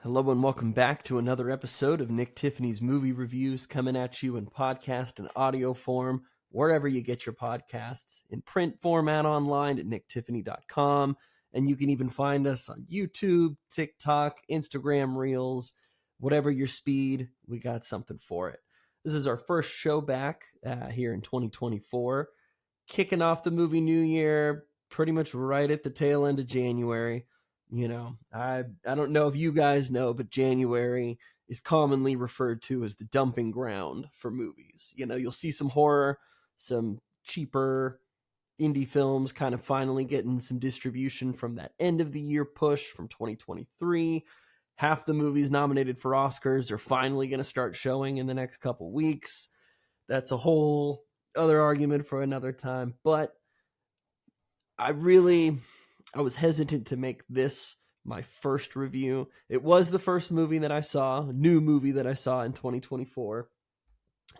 Hello and welcome back to another episode of Nick Tiffany's Movie Reviews, coming at you in podcast and audio form, wherever you get your podcasts, in print format online at nicktiffany.com. And you can even find us on YouTube, TikTok, Instagram Reels, whatever your speed, we got something for it. This is our first show back here in 2024, kicking off the movie new year pretty much right at the tail end of January. I don't know if you guys know, but January is commonly referred to as the dumping ground for movies. You'll see some horror, some cheaper indie films kind of finally getting some distribution from that end of the year push from 2023. Half the movies nominated for Oscars are finally going to start showing in the next couple weeks. That's a whole other argument for another time, but I was hesitant to make this my first review. It was the first movie that I saw, new movie that I saw in 2024.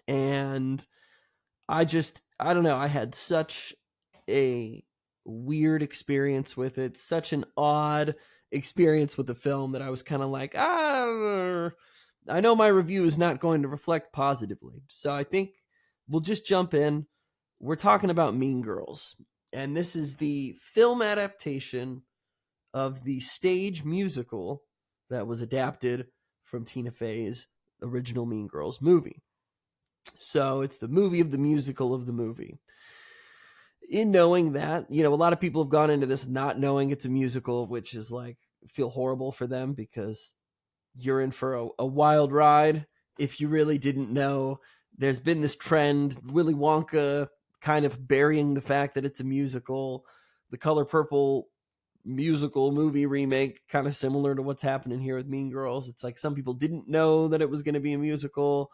And I don't know, I had such a weird experience with it, such an odd experience with the film that I was kind of like, I know my review is not going to reflect positively. So I think we'll just jump in. We're talking about Mean Girls, and this is the film adaptation of the stage musical that was adapted from Tina Fey's original Mean Girls movie. So it's the movie of the musical of the movie. In knowing that, a lot of people have gone into this not knowing it's a musical, which is like, feel horrible for them because you're in for a wild ride if you really didn't know. There's been this trend, Willy Wonka kind of burying the fact that it's a musical. The Color Purple musical movie remake, kind of similar to what's happening here with Mean Girls. It's like some people didn't know that it was going to be a musical.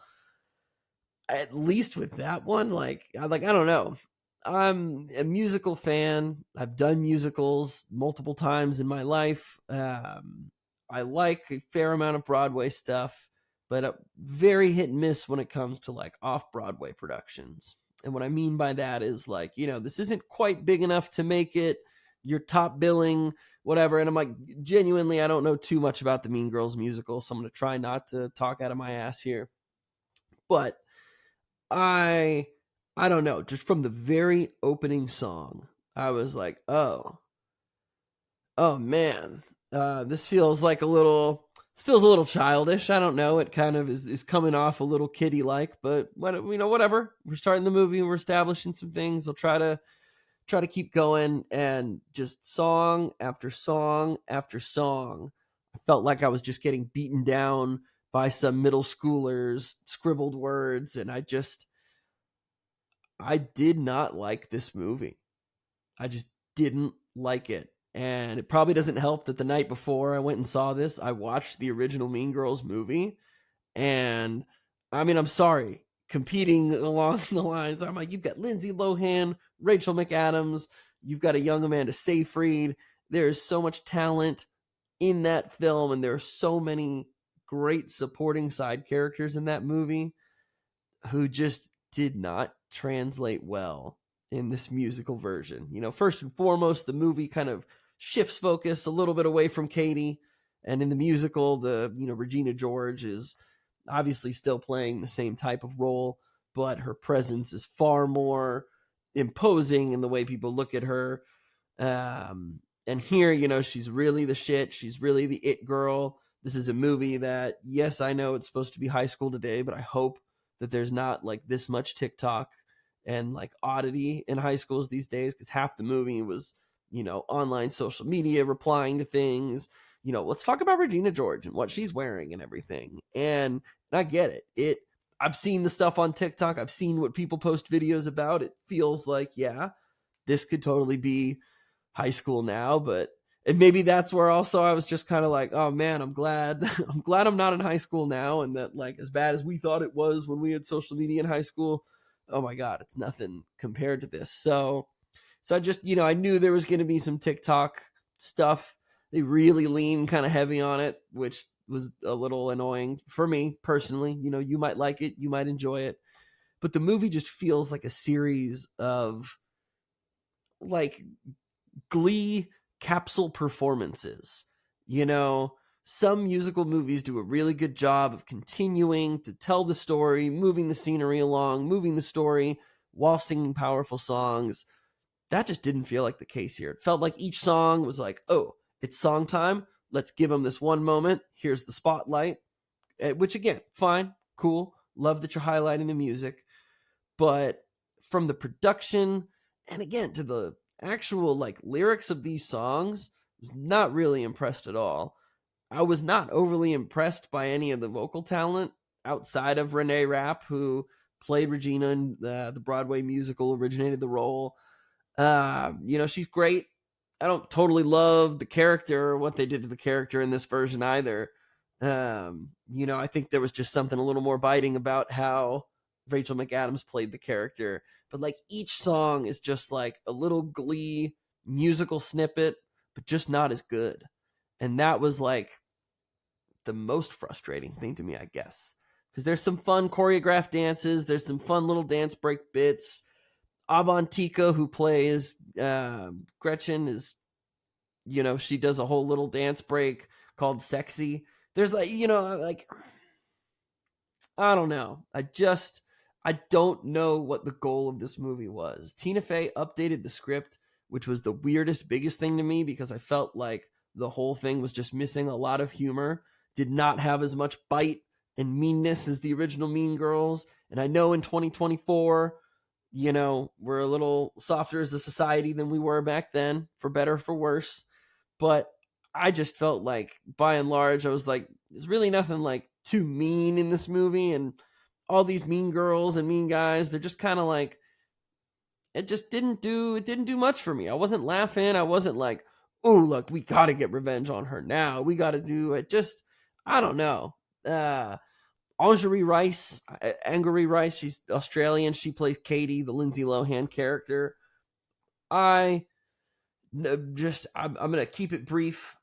At least with that one, I don't know. I'm a musical fan. I've done musicals multiple times in my life. I like a fair amount of Broadway stuff, but very hit and miss when it comes to like off-Broadway productions. And what I mean by that is this isn't quite big enough to make it your top billing, whatever. And I'm like, genuinely, I don't know too much about the Mean Girls musical, so I'm going to try not to talk out of my ass here. But I don't know, just from the very opening song, I was like, oh man, this feels a little childish. I don't know. It kind of is coming off a little kiddie like, but whatever. We're starting the movie, we're establishing some things. I'll try to keep going, and just song after song after song, I felt like I was just getting beaten down by some middle schoolers' scribbled words, and I did not like this movie. I just didn't like it. And it probably doesn't help that the night before I went and saw this, I watched the original Mean Girls movie. And I mean, I'm sorry, competing along the lines, I'm like, you've got Lindsay Lohan, Rachel McAdams, you've got a young Amanda Seyfried. There's so much talent in that film, and there are so many great supporting side characters in that movie who just did not translate well in this musical version. First and foremost, the movie kind of shifts focus a little bit away from Katie. And in the musical, Regina George is obviously still playing the same type of role, but her presence is far more imposing in the way people look at her. And here, she's really the shit. She's really the it girl. This is a movie that, yes, I know it's supposed to be high school today, but I hope that there's not like this much TikTok and like oddity in high schools these days, because half the movie was, online social media replying to things. Let's talk about Regina George and what she's wearing and everything. And I get it. I've seen the stuff on TikTok. I've seen what people post videos about. It feels like, yeah, this could totally be high school now, but and maybe that's where also I was just kind of like, oh man, I'm glad I'm not in high school now, and that like as bad as we thought it was when we had social media in high school, oh my god, it's nothing compared to this. So I just, I knew there was going to be some TikTok stuff. They really lean kind of heavy on it, which was a little annoying for me personally. You might like it, you might enjoy it, but the movie just feels like a series of like Glee capsule performances. some musical movies do a really good job of continuing to tell the story, moving the scenery along, moving the story while singing powerful songs. That just didn't feel like the case here. It felt like each song was like, oh, it's song time. Let's give them this one moment. Here's the spotlight. Which, again, fine, cool. Love that you're highlighting the music. But from the production and, again, to the actual like lyrics of these songs, I was not really impressed at all. I was not overly impressed by any of the vocal talent outside of Renee Rapp, who played Regina in the Broadway musical, originated the role. She's great. I don't totally love the character or what they did to the character in this version either. I think there was just something a little more biting about how Rachel McAdams played the character. But like each song is just like a little Glee musical snippet, but just not as good. And that was like the most frustrating thing to me, I guess. Because there's some fun choreographed dances, there's some fun little dance break bits. Avantika, who plays Gretchen, is, she does a whole little dance break called Sexy. There's like, I don't know. I don't know what the goal of this movie was. Tina Fey updated the script, which was the weirdest, biggest thing to me because I felt like the whole thing was just missing a lot of humor, did not have as much bite and meanness as the original Mean Girls. And I know in 2024, we're a little softer as a society than we were back then, for better or for worse. But I just felt like, by and large, I was like, there's really nothing like too mean in this movie. And all these mean girls and mean guys, they're just kind of like, it didn't do much for me. I wasn't laughing. I wasn't like, oh, look, we got to get revenge on her now. We got to do it. Just, I don't know. Angourie Rice, she's Australian. She plays Katie, the Lindsay Lohan character. I'm going to keep it brief.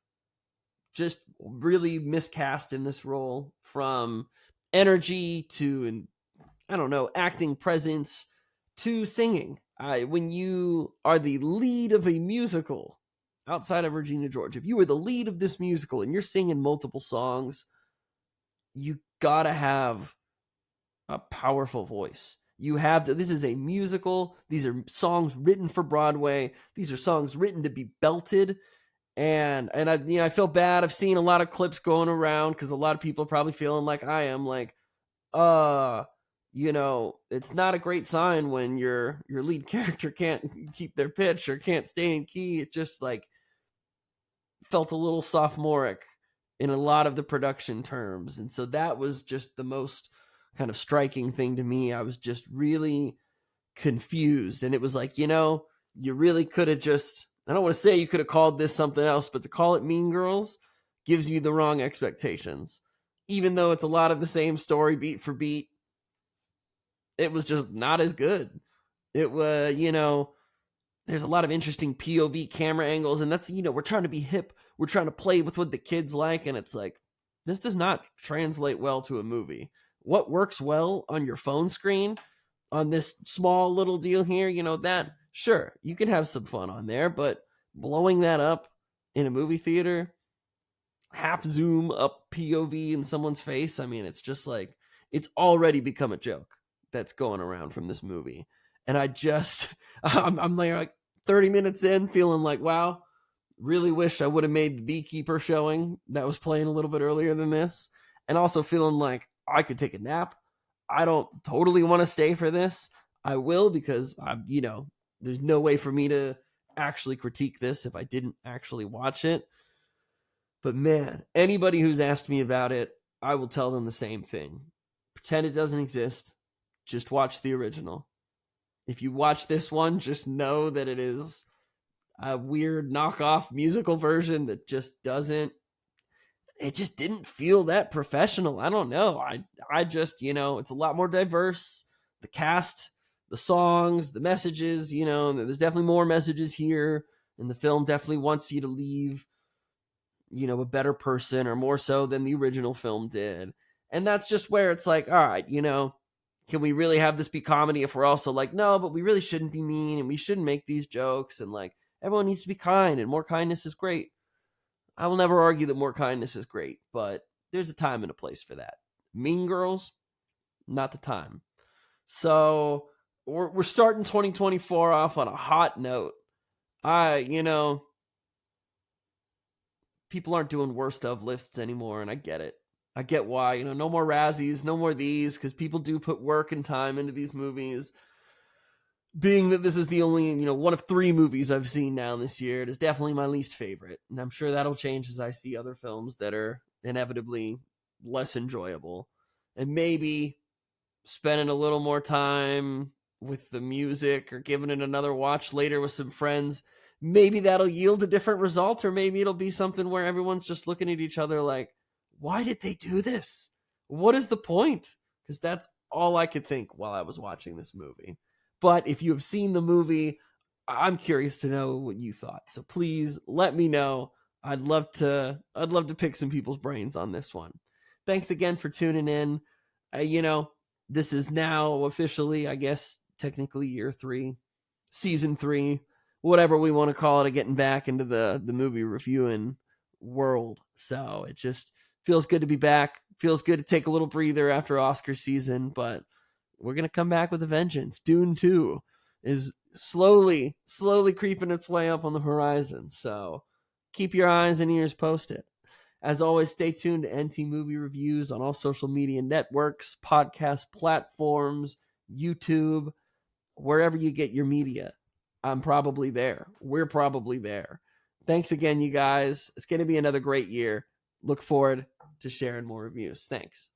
Just really miscast in this role, from energy to, I don't know, acting presence to singing. When you are the lead of a musical outside of Regina George, if you were the lead of this musical and you're singing multiple songs, you gotta have a powerful voice. This is a musical. These are songs written for Broadway. These are songs written to be belted. And I feel bad. I've seen a lot of clips going around because a lot of people are probably feeling like I am, like, it's not a great sign when your lead character can't keep their pitch or can't stay in key. It just like felt a little sophomoric in a lot of the production terms. And so that was just the most kind of striking thing to me. I was just really confused. And it was like, you really could have just, I don't want to say you could have called this something else, but to call it Mean Girls gives you the wrong expectations. Even though it's a lot of the same story beat for beat, it was just not as good. It was, there's a lot of interesting POV camera angles, and that's, we're trying to be hip. We're trying to play with what the kids like, and it's like, this does not translate well to a movie. What works well on your phone screen on this small little deal here, that, sure, you can have some fun on there, but blowing that up in a movie theater, half zoom up POV in someone's face, I mean, it's just like, it's already become a joke that's going around from this movie. And I'm like 30 minutes in feeling like, wow, really wish I would have made the Beekeeper showing that was playing a little bit earlier than this. And also feeling like I could take a nap. I don't totally want to stay for this. I will, because there's no way for me to actually critique this if I didn't actually watch it. But man, anybody who's asked me about it, I will tell them the same thing. Pretend it doesn't exist. Just watch the original. If you watch this one, just know that it is a weird knockoff musical version that just didn't feel that professional. I don't know. I just, it's a lot more diverse. The cast, the songs, the messages, there's definitely more messages here. And the film definitely wants you to leave, a better person, or more so than the original film did. And that's just where it's like, all right, can we really have this be comedy if we're also like, no, but we really shouldn't be mean and we shouldn't make these jokes, and like everyone needs to be kind and more kindness is great. I will never argue that more kindness is great, but there's a time and a place for that. Mean Girls, not the time. So we're starting 2024 off on a hot note. People aren't doing worst of lists anymore, and I get it. I get why. No more Razzies, no more these, because people do put work and time into these movies. Being that this is the only, one of 3 movies I've seen now this year, it is definitely my least favorite. And I'm sure that'll change as I see other films that are inevitably less enjoyable. And maybe spending a little more time with the music or giving it another watch later with some friends, maybe that'll yield a different result, or maybe it'll be something where everyone's just looking at each other like, why did they do this? What is the point? Because that's all I could think while I was watching this movie. But if you have seen the movie, I'm curious to know what you thought. So please let me know. I'd love to pick some people's brains on this one. Thanks again for tuning in. This is now officially, I guess, technically year 3, season 3, whatever we want to call it, getting back into the movie reviewing world. So it just feels good to be back. Feels good to take a little breather after Oscar season, but we're going to come back with a vengeance. Dune 2 is slowly creeping its way up on the horizon. So keep your eyes and ears posted. As always, stay tuned to NT Movie Reviews on all social media networks, podcast platforms, YouTube, wherever you get your media. I'm probably there. We're probably there. Thanks again, you guys. It's going to be another great year. Look forward to sharing more reviews. Thanks.